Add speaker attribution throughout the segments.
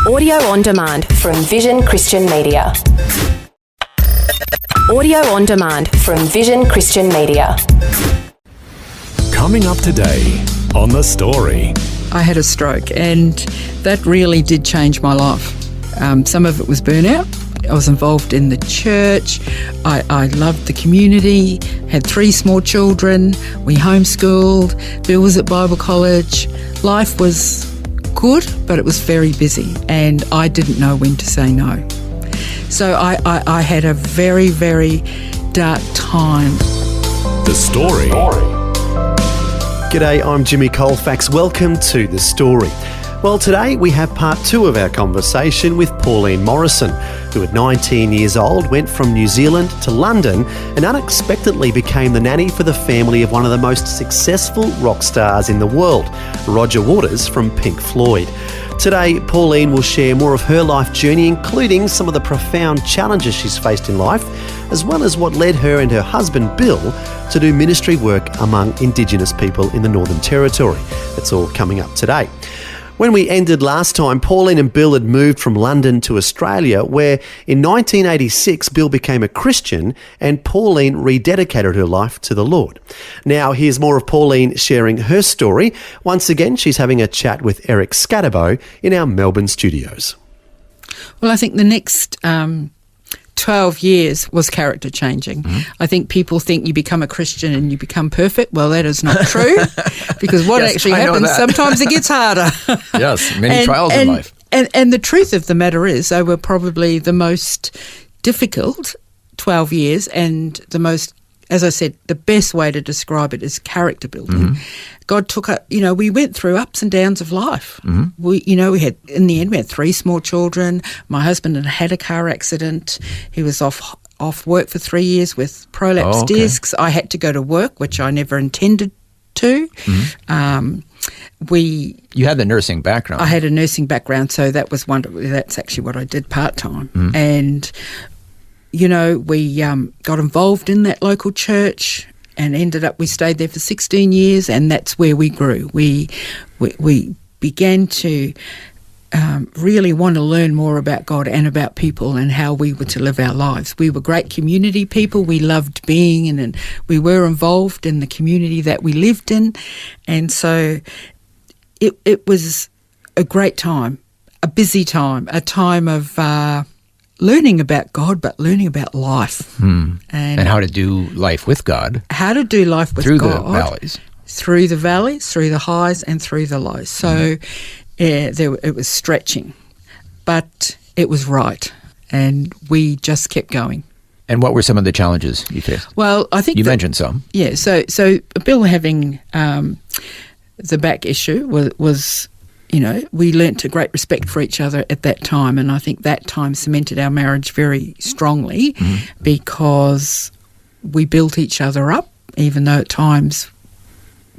Speaker 1: Audio on demand from Vision Christian Media. Audio on demand from Vision Christian Media.
Speaker 2: Coming up today on The Story.
Speaker 3: I had a stroke and that really did change my life. Some of it was burnout. I was involved in the church. I loved the community, had 3 small children. We homeschooled. Bill was at Bible college. Life was good, but it was very busy and I didn't know when to say no. So I had a very, very dark time.
Speaker 2: The Story.
Speaker 4: G'day, I'm Jimmy Colfax. Welcome to The Story. Well, today we have part 2 of our conversation with Pauline Morrison, who at 19 years old went from New Zealand to London and unexpectedly became the nanny for the family of one of the most successful rock stars in the world, Roger Waters from Pink Floyd. Today, Pauline will share more of her life journey, including some of the profound challenges she's faced in life, as well as what led her and her husband, Bill, to do ministry work among Indigenous people in the Northern Territory. That's all coming up today. When we ended last time, Pauline and Bill had moved from London to Australia, where in 1986, Bill became a Christian and Pauline rededicated her life to the Lord. Now, here's more of Pauline sharing her story. Once again, she's having a chat with Eric Scatterbo in our Melbourne studios.
Speaker 3: Well, I think the next 12 years was character changing. I think people think you become a Christian and you become perfect. Well, that is not true because what actually happens, sometimes it gets harder.
Speaker 5: Yes, many trials in life.
Speaker 3: And the truth of the matter is they were probably the most difficult 12 years and the most, as I said, the best way to describe it is character building. God took we went through ups and downs of life. We had, in the end, we had 3 small children. My husband had a car accident. He was off work for 3 years with prolapsed discs. I had to go to work, which I never intended to.
Speaker 5: You had the nursing background.
Speaker 3: I had a nursing background, so that was that's actually what I did part-time. And we got involved in that local church and we stayed there for 16 years, and that's where we grew. We began to really want to learn more about God and about people and how we were to live our lives. We were great community people. We loved being and we were involved in the community that we lived in. And so it was a great time, a busy time, a time of learning about God, but learning about life.
Speaker 5: And how to do life with God.
Speaker 3: How to do life with
Speaker 5: God.
Speaker 3: Through the valleys, through the highs, and through the lows. So it was stretching, but it was right. And we just kept going.
Speaker 5: And what were some of the challenges you faced?
Speaker 3: Well, I think
Speaker 5: you mentioned some.
Speaker 3: Yeah, so Bill having the back issue was we learnt a great respect for each other at that time, and I think that time cemented our marriage very strongly because we built each other up, even though at times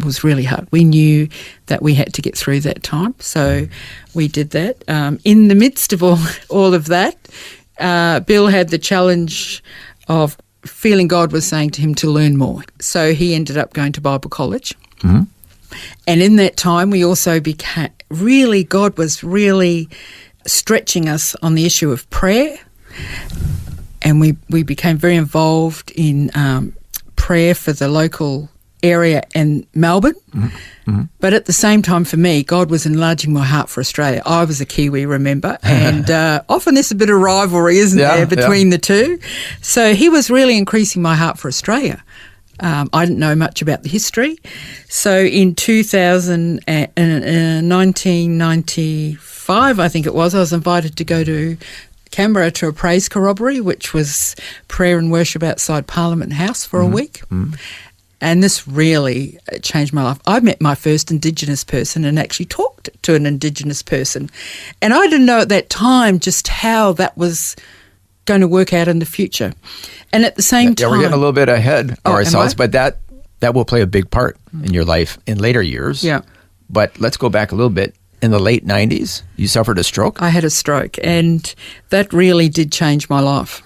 Speaker 3: was really hard. We knew that we had to get through that time, so we did that. In the midst of all of that, Bill had the challenge of feeling God was saying to him to learn more. So he ended up going to Bible college. And in that time, we also became God was really stretching us on the issue of prayer. And we became very involved in prayer for the local area in Melbourne. But at the same time, for me, God was enlarging my heart for Australia. I was a Kiwi, remember, and often there's a bit of rivalry, isn't there, between the two. So he was really increasing my heart for Australia. I didn't know much about the history. So in 1995, I think it was, I was invited to go to Canberra to a praise corroboree, which was prayer and worship outside Parliament House for a week. And this really changed my life. I met my first Indigenous person and actually talked to an Indigenous person. And I didn't know at that time just how that was going to work out in the future. And at the same time...
Speaker 5: we're getting a little bit ahead of ourselves, but that will play a big part in your life in later years.
Speaker 3: Yeah.
Speaker 5: But let's go back a little bit. In the late 90s, you suffered a stroke?
Speaker 3: I had a stroke, and that really did change my life.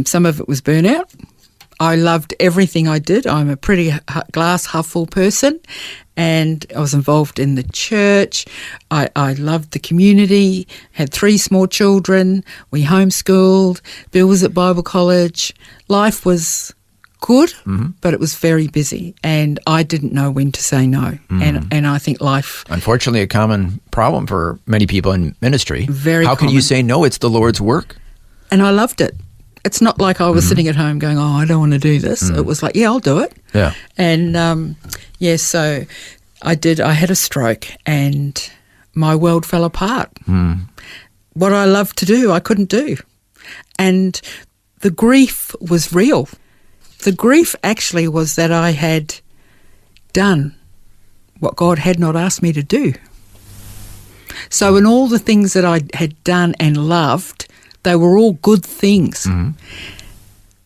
Speaker 3: Some of it was burnout. I loved everything I did. I'm a pretty glass half full person, and I was involved in the church. I loved the community, had 3 small children. We homeschooled. Bill was at Bible college. Life was good, but it was very busy, and I didn't know when to say no. And I think life...
Speaker 5: Unfortunately, a common problem for many people in ministry.
Speaker 3: Very
Speaker 5: How can you say no? It's the Lord's work.
Speaker 3: And I loved it. It's not like I was sitting at home going, I don't want to do this. It was like, yeah, I'll do it.
Speaker 5: Yeah.
Speaker 3: And, so I did. I had a stroke and my world fell apart. What I loved to do, I couldn't do. And the grief was real. The grief actually was that I had done what God had not asked me to do. So in all the things that I had done and loved, they were all good things.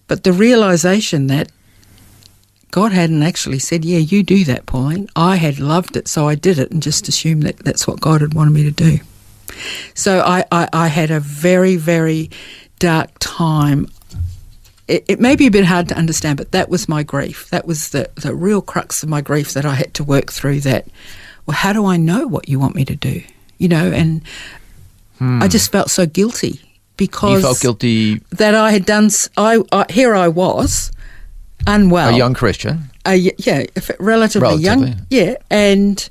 Speaker 3: But the realisation that God hadn't actually said, yeah, you do that, Pauline. I had loved it, so I did it and just assumed that that's what God had wanted me to do. So I had a very, very dark time. It may be a bit hard to understand, but that was my grief. That was the real crux of my grief that I had to work through. That, well, how do I know what you want me to do? And I just felt so guilty because...
Speaker 5: You felt guilty?
Speaker 3: That I had done... Here I was, unwell.
Speaker 5: A young Christian?
Speaker 3: Relatively young. Yeah, and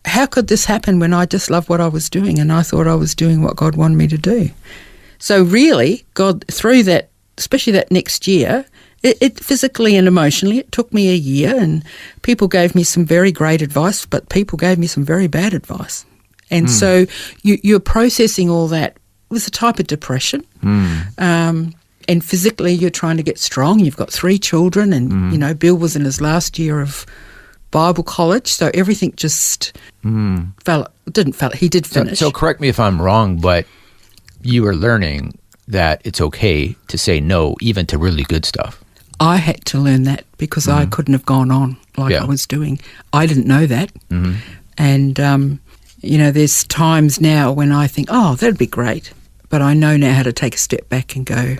Speaker 3: how could this happen when I just loved what I was doing and I thought I was doing what God wanted me to do? So really, God, through that, especially that next year, it physically and emotionally, it took me a year, and people gave me some very great advice, but people gave me some very bad advice. And so you're processing all that. It was a type of depression. And physically you're trying to get strong. You've got 3 children and, Bill was in his last year of Bible college, so everything just he did finish.
Speaker 5: So correct me if I'm wrong, but you were learning that it's okay to say no, even to really good stuff.
Speaker 3: I had to learn that because I couldn't have gone on like I was doing. I didn't know that. And, there's times now when I think, oh, that'd be great. But I know now how to take a step back and go,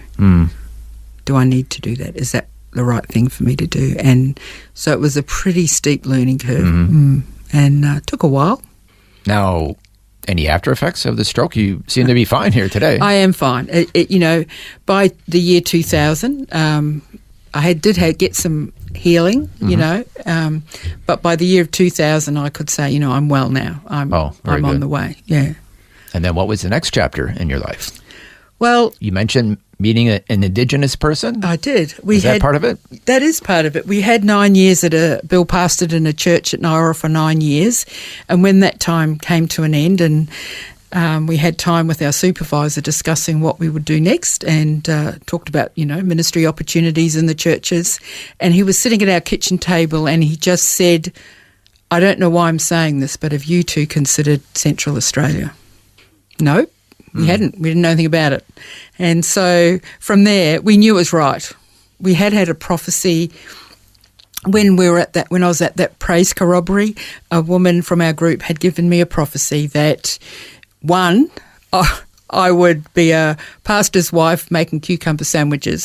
Speaker 3: do I need to do that? Is that the right thing for me to do? And so it was a pretty steep learning curve and it took a while.
Speaker 5: Now, any after effects of the stroke? You seem to be fine here today.
Speaker 3: I am fine. By the year 2000, I did get some healing, but by the year of 2000, I could say, I'm well now. I'm on the way. Yeah.
Speaker 5: And then what was the next chapter in your life?
Speaker 3: Well,
Speaker 5: you mentioned meeting an Indigenous person.
Speaker 3: I did.
Speaker 5: Is that part of it?
Speaker 3: That is part of it. We had 9 years Bill pastored in a church at Naira for 9 years. And when that time came to an end and we had time with our supervisor discussing what we would do next and talked about, ministry opportunities in the churches. And he was sitting at our kitchen table and he just said, I don't know why I'm saying this, but have you two considered Central Australia? No, we hadn't. We didn't know anything about it. And so from there, we knew it was right. We had a prophecy when I was at that praise corroboree. A woman from our group had given me a prophecy that, one, I would be a pastor's wife making cucumber sandwiches.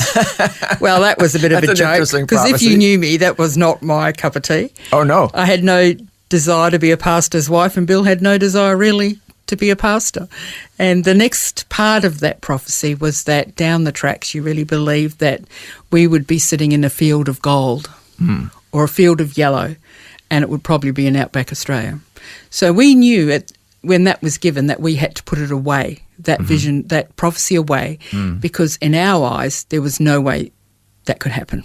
Speaker 3: Well, that was a bit of a joke because if you knew me, that was not my cup of tea.
Speaker 5: Oh, no.
Speaker 3: I had no desire to be a pastor's wife and Bill had no desire really to be a pastor. And the next part of that prophecy was that down the track she really believed that we would be sitting in a field of gold or a field of yellow, and it would probably be in outback Australia. So we knew when that was given that we had to put it away, that vision, that prophecy away, because in our eyes there was no way that could happen.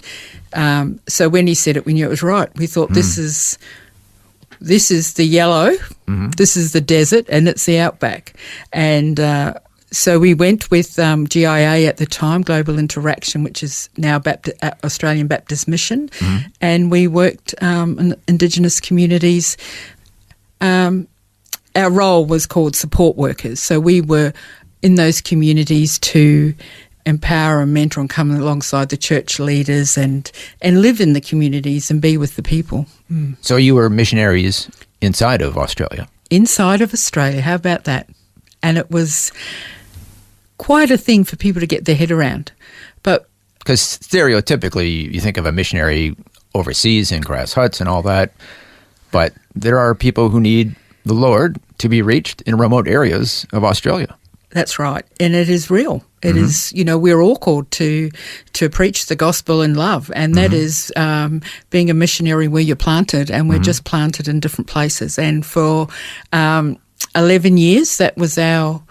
Speaker 3: So when he said it, we knew it was right. We thought this is the yellow, this is the desert, and it's the outback. And so we went with GIA at the time, Global Interaction, which is now Australian Baptist Mission, and we worked in Indigenous communities. Our role was called support workers. So we were in those communities to empower and mentor and come alongside the church leaders and live in the communities and be with the people.
Speaker 5: So you were missionaries inside of Australia?
Speaker 3: Inside of Australia, how about that? And it was quite a thing for people to get their head around. But
Speaker 5: Because stereotypically, you think of a missionary overseas in grass huts and all that, but there are people who need the Lord to be reached in remote areas of Australia.
Speaker 3: That's right. And it is real. It is, we're all called to preach the gospel in love. And that is being a missionary where you're planted, and we're just planted in different places. And for 11 years, that was our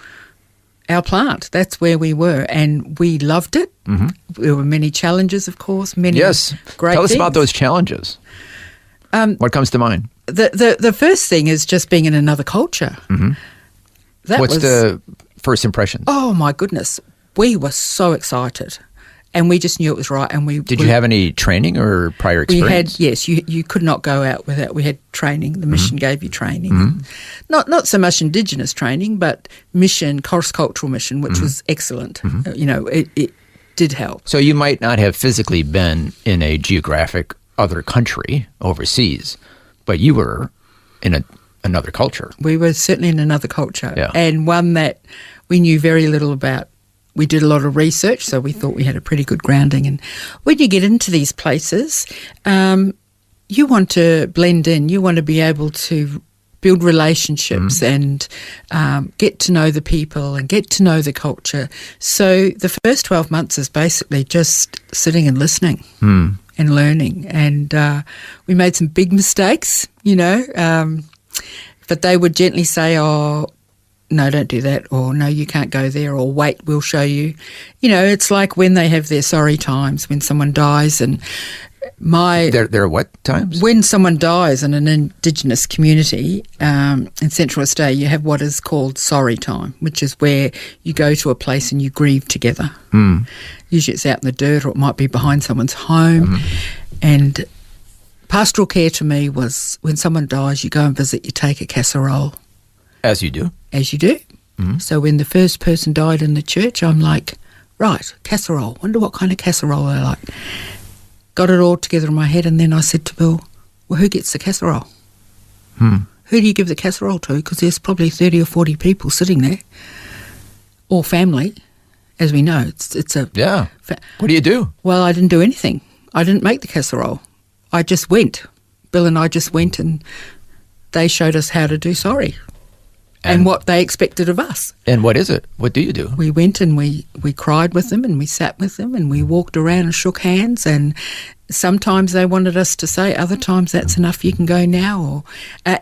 Speaker 3: plant. That's where we were. And we loved it. There were many challenges, of course, many great
Speaker 5: Tell us
Speaker 3: things.
Speaker 5: about those challenges. What comes to mind?
Speaker 3: The first thing is just being in another culture.
Speaker 5: What's the first impression?
Speaker 3: Oh, my goodness. We were so excited, and we just knew it was right. And
Speaker 5: Did you have any training or prior experience?
Speaker 3: We had, yes. You could not go out without. We had training. The mission gave you training. Not so much Indigenous training, but mission, cross-cultural mission, which was excellent. It did help.
Speaker 5: So you might not have physically been in a geographic other country overseas, but you were in another culture.
Speaker 3: We were certainly in another culture,
Speaker 5: Yeah.
Speaker 3: and one that we knew very little about. We did a lot of research, so we thought we had a pretty good grounding. And when you get into these places, you want to blend in. You want to be able to build relationships and get to know the people and get to know the culture. So the first 12 months is basically just sitting and listening and learning. And we made some big mistakes, but they would gently say, oh, no, don't do that, or no, you can't go there, or wait, we'll show you. It's like when they have their sorry times, when someone dies. And
Speaker 5: There are what times?
Speaker 3: when someone dies in an Indigenous community in Central Australia, you have what is called sorry time, which is where you go to a place and you grieve together. Usually it's out in the dirt, or it might be behind someone's home. And pastoral care to me was when someone dies, you go and visit, you take a casserole.
Speaker 5: As you do.
Speaker 3: As you do. So when the first person died in the church, I'm like, right, casserole. Wonder what kind of casserole I like. Got it all together in my head, and then I said to Bill, well, who gets the casserole? Who do you give the casserole to? Because there's probably 30 or 40 people sitting there, all family. As we know, it's a...
Speaker 5: Yeah. What do you do?
Speaker 3: Well, I didn't do anything. I didn't make the casserole. I just went. Bill and I just went, and they showed us how to do sorry. And what they expected of us.
Speaker 5: And what is it? What do you do?
Speaker 3: We went and we cried with them, and we sat with them, and we walked around and shook hands, and sometimes they wanted us to say, other times that's enough, you can go now. Or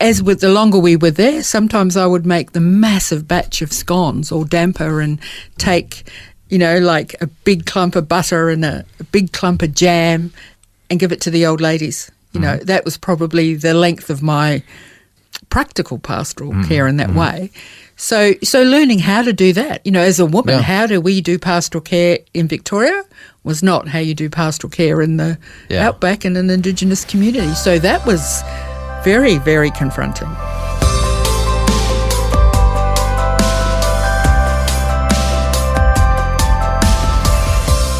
Speaker 3: as with the longer we were there, sometimes I would make the massive batch of scones or damper and take, like a big clump of butter and a big clump of jam and give it to the old ladies. That was probably the length of my practical pastoral care in that way. So learning how to do that, as a woman, how do we do pastoral care in Victoria was not how you do pastoral care in the outback in an Indigenous community. So that was very, very confronting.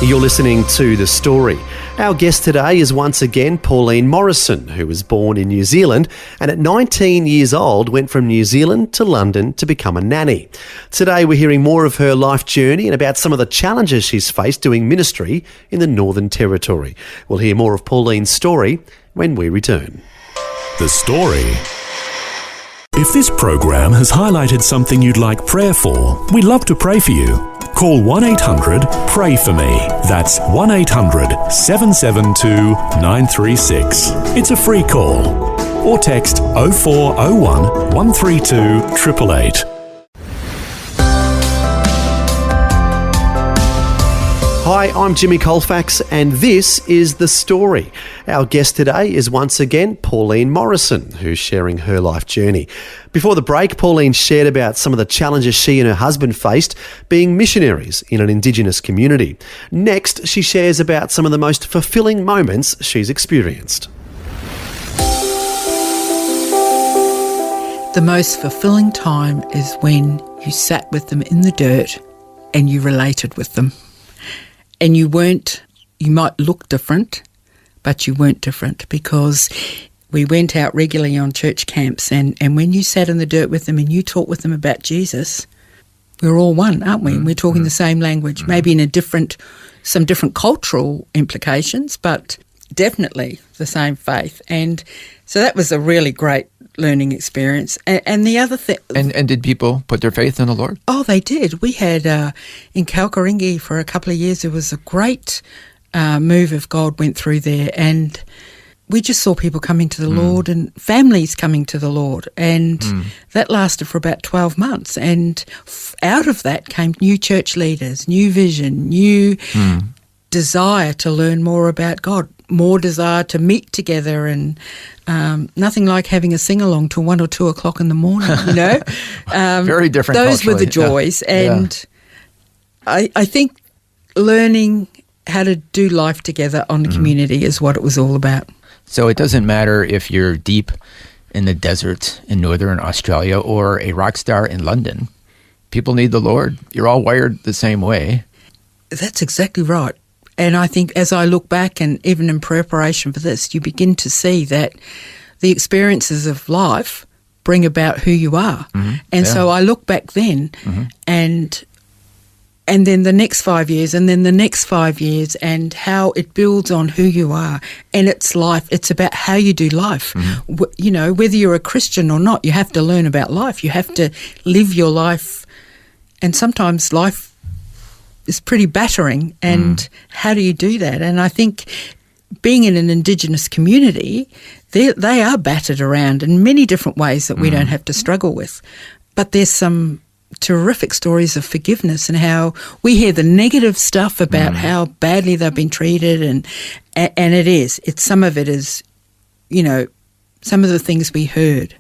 Speaker 4: You're listening to The Story. Our guest today is once again Pauline Morrison, who was born in New Zealand and at 19 years old went from New Zealand to London to become a nanny. Today we're hearing more of her life journey and about some of the challenges she's faced doing ministry in the Northern Territory. We'll hear more of Pauline's story when we return.
Speaker 2: The Story. If this program has highlighted something you'd like prayer for, we'd love to pray for you. Call 1-800-PRAY-FOR-ME. That's 1-800-772-936. It's a free call. Or text 0401 132 888.
Speaker 4: Hi, I'm Jimmy Colfax and this is The Story. Our guest today is once again Pauline Morrison, who's sharing her life journey. Before the break, Pauline shared about some of the challenges she and her husband faced being missionaries in an Indigenous community. Next, she shares about some of the most fulfilling moments she's experienced.
Speaker 3: The most fulfilling time is when you sat with them in the dirt and you related with them. And you might look different, but you weren't different, because we went out regularly on church camps, and when you sat in the dirt with them and you talked with them about Jesus, we're all one, aren't we? And we're talking the same language, maybe in some different cultural implications, but definitely the same faith. And so that was a really great learning experience. And the other thing...
Speaker 5: And did people put their faith in the Lord?
Speaker 3: Oh, they did. We had, in Kalkaringi for a couple of years, there was a great move of God went through there, and we just saw people coming to the Lord and families coming to the Lord, and that lasted for about 12 months. And out of that came new church leaders, new vision, new desire to learn more about God, more desire to meet together, and nothing like having a sing-along till 1 or 2 o'clock in the morning, you know.
Speaker 5: Very different
Speaker 3: Those were the
Speaker 5: culturally.
Speaker 3: joys. And I think learning how to do life together on the community is what it was all about.
Speaker 5: So it doesn't matter if you're deep in the desert in northern Australia or a rock star in London. People need the Lord. You're all wired the same way.
Speaker 3: That's exactly right. And I think as I look back, and even in preparation for this, you begin to see that the experiences of life bring about who you are. And so I look back then and then the next 5 years, and then the next 5 years, and how it builds on who you are. And it's life. It's about how you do life. You know, whether you're a Christian or not, you have to learn about life. You have to live your life. And sometimes life is pretty battering. And how do you do that? And I think being in an Indigenous community, they are battered around in many different ways that we don't have to struggle with. But there's some terrific stories of forgiveness, and how we hear the negative stuff about how badly they've been treated, and some of it is, you know, some of the things we heard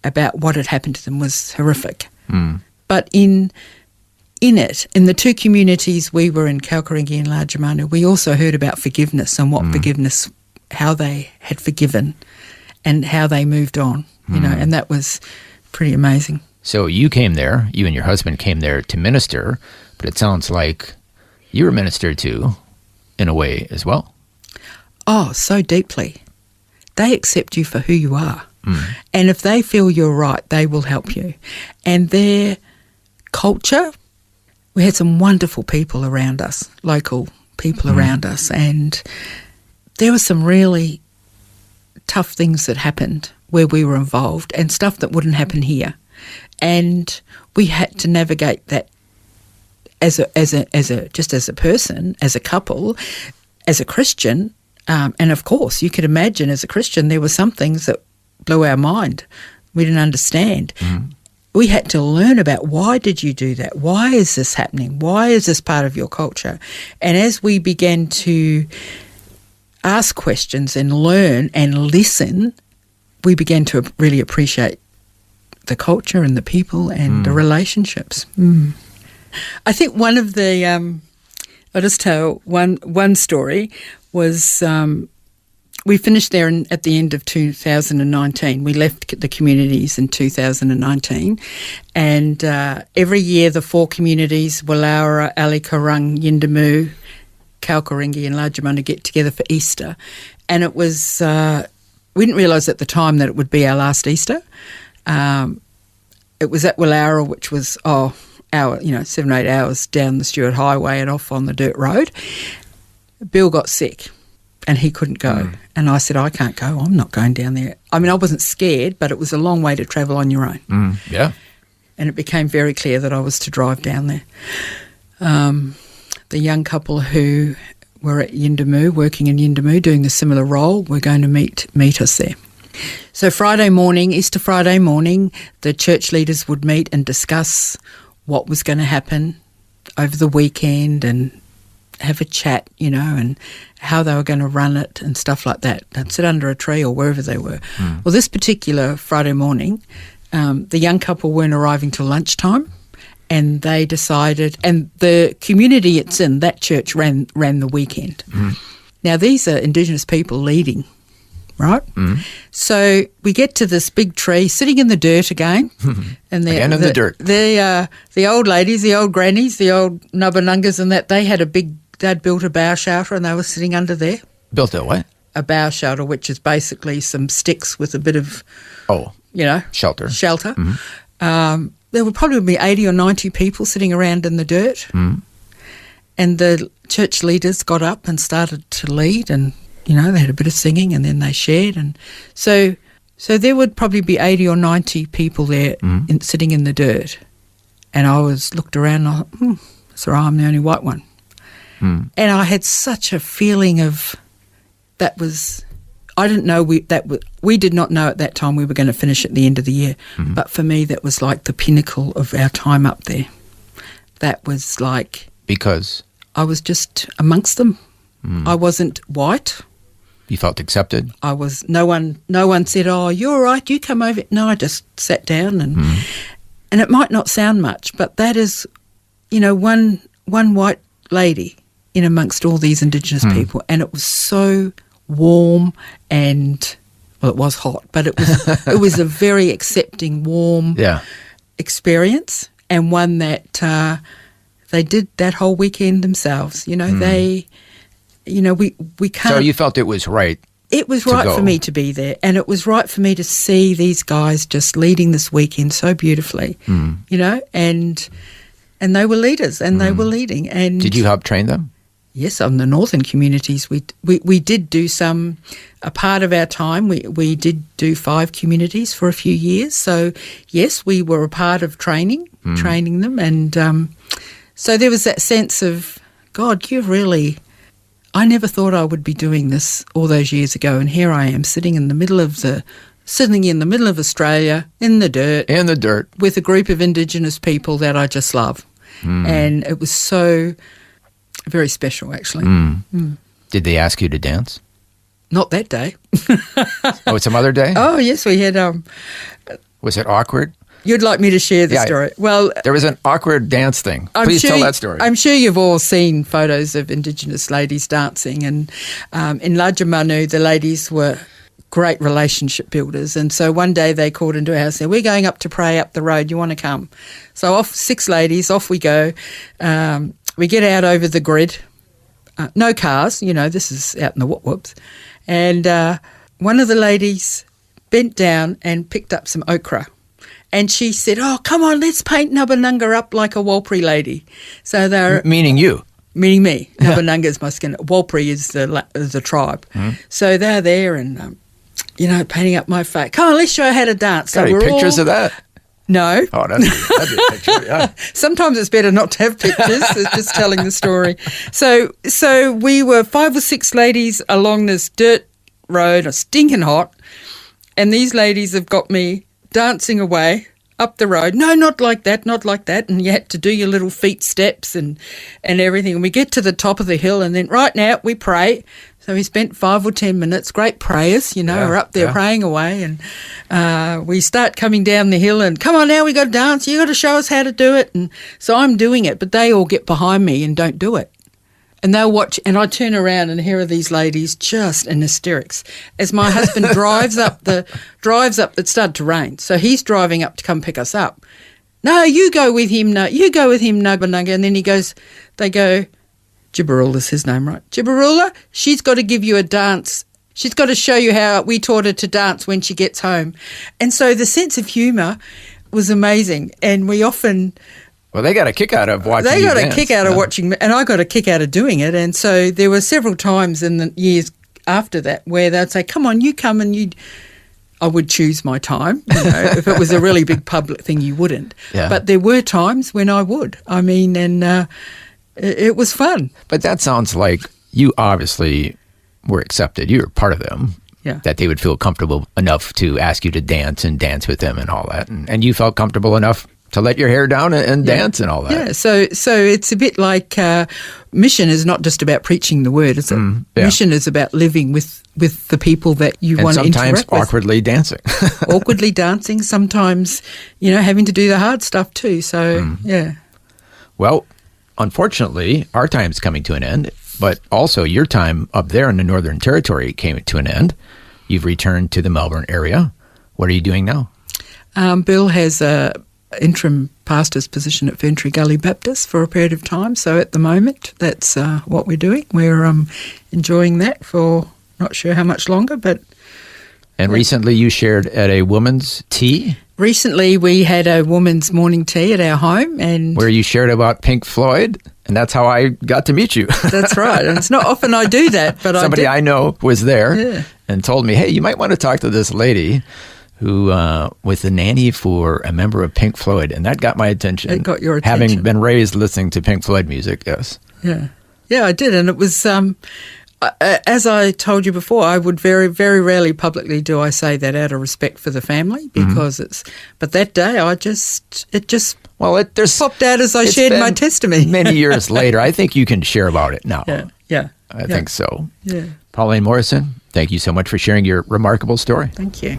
Speaker 3: about what had happened to them was horrific. But in the two communities we were in, Kalkaringi and Largemanu, we also heard about forgiveness and what forgiveness, how they had forgiven and how they moved on, you know, and that was pretty amazing.
Speaker 5: So you came there, you and your husband came there to minister, but it sounds like you were ministered to in a way as well.
Speaker 3: Oh, so deeply. They accept you for who you are. And if they feel you're right, they will help you. And their culture, we had some wonderful people around us, local people around us, and there were some really tough things that happened where we were involved, and stuff that wouldn't happen here. And we had to navigate that as a person, as a couple, as a Christian. And of course, you could imagine as a Christian, there were some things that blew our mind. We didn't understand. We had to learn about, why did you do that? Why is this happening? Why is this part of your culture? And as we began to ask questions and learn and listen, we began to really appreciate the culture and the people and the relationships. I think one of the, I'll just tell one story, was we finished there at the end of 2019. We left the communities in 2019, and every year the 4 communities, Wallara, Alikarung, Yindamu, Kalkaringi and Largemunu, get together for Easter. And it was, we didn't realise at the time that it would be our last Easter. It was at Wallara, which was 7 or 8 hours down the Stuart Highway and off on the dirt road. Bill got sick and he couldn't go. And I said, I can't go. I'm not going down there. I mean, I wasn't scared, but it was a long way to travel on your own.
Speaker 5: Yeah.
Speaker 3: And it became very clear that I was to drive down there. The young couple who were at Yindamu, working in Yindamu, doing a similar role, were going to meet us there. So Friday morning, Easter Friday morning, the church leaders would meet and discuss what was going to happen over the weekend and have a chat, you know, and how they were going to run it and stuff like that. They'd sit under a tree or wherever they were. Well, this particular Friday morning, the young couple weren't arriving till lunchtime, and they decided, and the community it's in, that church ran the weekend. Now, these are Indigenous people leading, right? So we get to this big tree, sitting in the dirt again. And
Speaker 5: Again in the dirt.
Speaker 3: The old ladies, the old grannies, the old Nubbanungas and that, they'd built a bough shelter and they were sitting under there.
Speaker 5: Built a what?
Speaker 3: A bough shelter, which is basically some sticks with a bit of,
Speaker 5: shelter.
Speaker 3: Shelter. there would probably be 80 or 90 people sitting around in the dirt. And the church leaders got up and started to lead, and, you know, they had a bit of singing and then they shared. And so there would probably be 80 or 90 people there sitting in the dirt. And I looked around and I thought, so I'm the only white one. And I had such a feeling of that was, I didn't know, we did not know at that time we were going to finish at the end of the year. But for me, that was like the pinnacle of our time up there. That was like...
Speaker 5: Because?
Speaker 3: I was just amongst them. I wasn't white.
Speaker 5: You felt accepted?
Speaker 3: I was, no one said, oh, you're all right, you come over. No, I just sat down and it might not sound much, but that is, you know, one white lady in amongst all these Indigenous people, and it was so warm and, well, it was hot, but it was a very accepting, warm experience, and one that they did that whole weekend themselves. You know, they, you know, we can't. So
Speaker 5: you felt it was right.
Speaker 3: It was right for me to be there, and it was right for me to see these guys just leading this weekend so beautifully, you know, and they were leaders, and they were leading. And
Speaker 5: did you help train them?
Speaker 3: Yes, on the northern communities, we did do a part of our time, we did do 5 communities for a few years. So, yes, we were a part of training them. And so there was that sense of, God, you've really... I never thought I would be doing this all those years ago, and here I am sitting in the middle of Australia, in the dirt. With a group of Indigenous people that I just love. And it was so... very special, actually.
Speaker 5: Did they ask you to dance?
Speaker 3: Not that day.
Speaker 5: Oh, some other day?
Speaker 3: Oh, yes, we had...
Speaker 5: Was it awkward?
Speaker 3: You'd like me to share the story? Well...
Speaker 5: There was an awkward dance thing. Please tell that story.
Speaker 3: I'm sure you've all seen photos of Indigenous ladies dancing, and in Lajamanu, the ladies were great relationship builders, and so one day they called into our house and said, we're going up to pray up the road, you want to come? So 6 ladies, off we go. We get out over the grid, no cars, you know, this is out in the whoop-whoops, and one of the ladies bent down and picked up some ochre, and she said, oh, come on, let's paint Nubbanunga up like a Walpri lady. So they're...
Speaker 5: Meaning you?
Speaker 3: Meaning me. Nubbanunga is my skin. Walpri is the tribe. So they're there and, you know, painting up my face. Come on, let's show you how to dance.
Speaker 5: Got any pictures of that?
Speaker 3: No.
Speaker 5: Oh, that'd be a picture, yeah.
Speaker 3: Sometimes it's better not to have pictures, it's just telling the story. So we were 5 or 6 ladies along this dirt road, stinking hot, and these ladies have got me dancing away up the road. No, not like that, not like that. And you had to do your little feet steps and everything. And we get to the top of the hill, and then right now we pray. So we spent 5 or 10 minutes, great prayers, you know, we're up there praying away, and we start coming down the hill and, come on now, we got to dance, you got to show us how to do it. And so I'm doing it, but they all get behind me and don't do it. And they'll watch, and I turn around and here are these ladies just in hysterics. As my husband drives up, it started to rain, so he's driving up to come pick us up. No, you go with him, Nubbanunga. And then they go, Jibbarula's his name, right? Jibbarula, she's got to give you a dance. She's got to show you how we taught her to dance when she gets home. And so the sense of humour was amazing, and we often...
Speaker 5: Well, they got a kick out of watching you dance. They got a kick out
Speaker 3: of watching, and I got a kick out of doing it. And so there were several times in the years after that where they'd say, come on, you come, and I would choose my time. You know, if it was a really big public thing, you wouldn't. Yeah. But there were times when I would. I mean, and it was fun.
Speaker 5: But that sounds like you obviously were accepted. You were part of them.
Speaker 3: Yeah.
Speaker 5: That they would feel comfortable enough to ask you to dance and dance with them and all that. And you felt comfortable enough to let your hair down and dance and all that.
Speaker 3: Yeah, so it's a bit like mission is not just about preaching the word. It's mission is about living with the people that you want to interact with.
Speaker 5: Sometimes awkwardly dancing.
Speaker 3: Awkwardly dancing, sometimes, you know, having to do the hard stuff too. So, yeah.
Speaker 5: Well, unfortunately, our time's coming to an end, but also your time up there in the Northern Territory came to an end. You've returned to the Melbourne area. What are you doing now?
Speaker 3: Bill has a interim pastor's position at Ferntree Gully Baptist for a period of time. So at the moment, that's what we're doing. We're enjoying that for not sure how much longer, but...
Speaker 5: And recently you shared at a woman's tea?
Speaker 3: recently we had a woman's morning tea at our home, and
Speaker 5: Where you shared about Pink Floyd, and that's how I got to meet you.
Speaker 3: that's right. And it's not often I do that, but
Speaker 5: Somebody I know was there
Speaker 3: Yeah.
Speaker 5: and told me, hey, you might want to talk to this lady who was the nanny for a member of Pink Floyd, and that got my attention.
Speaker 3: It got your
Speaker 5: Having
Speaker 3: attention.
Speaker 5: been raised listening to Pink Floyd music, yes.
Speaker 3: Yeah, I did, and it was as I told you before. I would very, very rarely publicly do I say that out of respect for the family, because it's. But that day, it just
Speaker 5: There's
Speaker 3: popped out as I
Speaker 5: it's
Speaker 3: shared my
Speaker 5: been
Speaker 3: testimony.
Speaker 5: many years later, I think you can share about it now.
Speaker 3: Yeah.
Speaker 5: I think so.
Speaker 3: Yeah.
Speaker 5: Pauline Morrison, thank you so much for sharing your remarkable story.
Speaker 3: Thank you.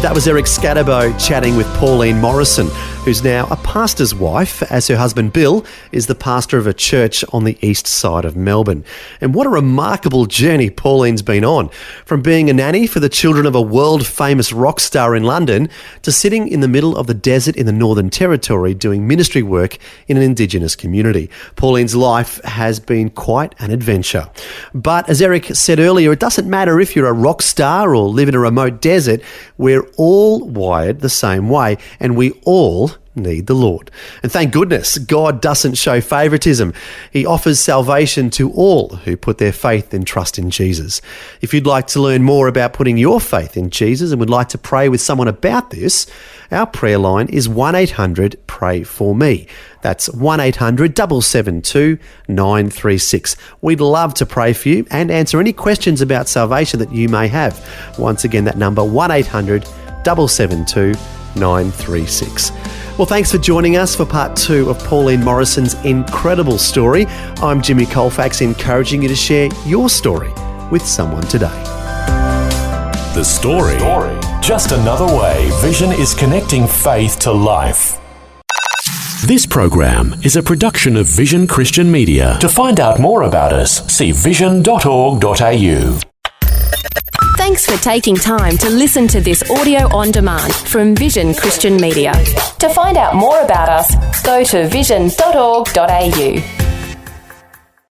Speaker 4: That was Eric Scatterbo chatting with Pauline Morrison, who's now a pastor's wife, as her husband Bill is the pastor of a church on the east side of Melbourne. And what a remarkable journey Pauline's been on, from being a nanny for the children of a world-famous rock star in London to sitting in the middle of the desert in the Northern Territory doing ministry work in an Indigenous community. Pauline's life has been quite an adventure. But as Eric said earlier, it doesn't matter if you're a rock star or live in a remote desert. We're all wired the same way, and we all need the Lord. And thank goodness God doesn't show favouritism. He offers salvation to all who put their faith and trust in Jesus. If you'd like to learn more about putting your faith in Jesus and would like to pray with someone about this, our prayer line is 1-800-PRAY-FOR-ME. That's 1-800-772-936. We'd love to pray for you and answer any questions about salvation that you may have. Once again, that number 1-800-772-936. Well, thanks for joining us for part 2 of Pauline Morrison's incredible story. I'm Jimmy Colfax, encouraging you to share your story with someone today.
Speaker 2: The Story.
Speaker 6: Just another way Vision is connecting faith to life.
Speaker 2: This program is a production of Vision Christian Media.
Speaker 6: To find out more about us, see vision.org.au.
Speaker 1: Thanks for taking time to listen to this audio on demand from Vision Christian Media. To find out more about us, go to vision.org.au.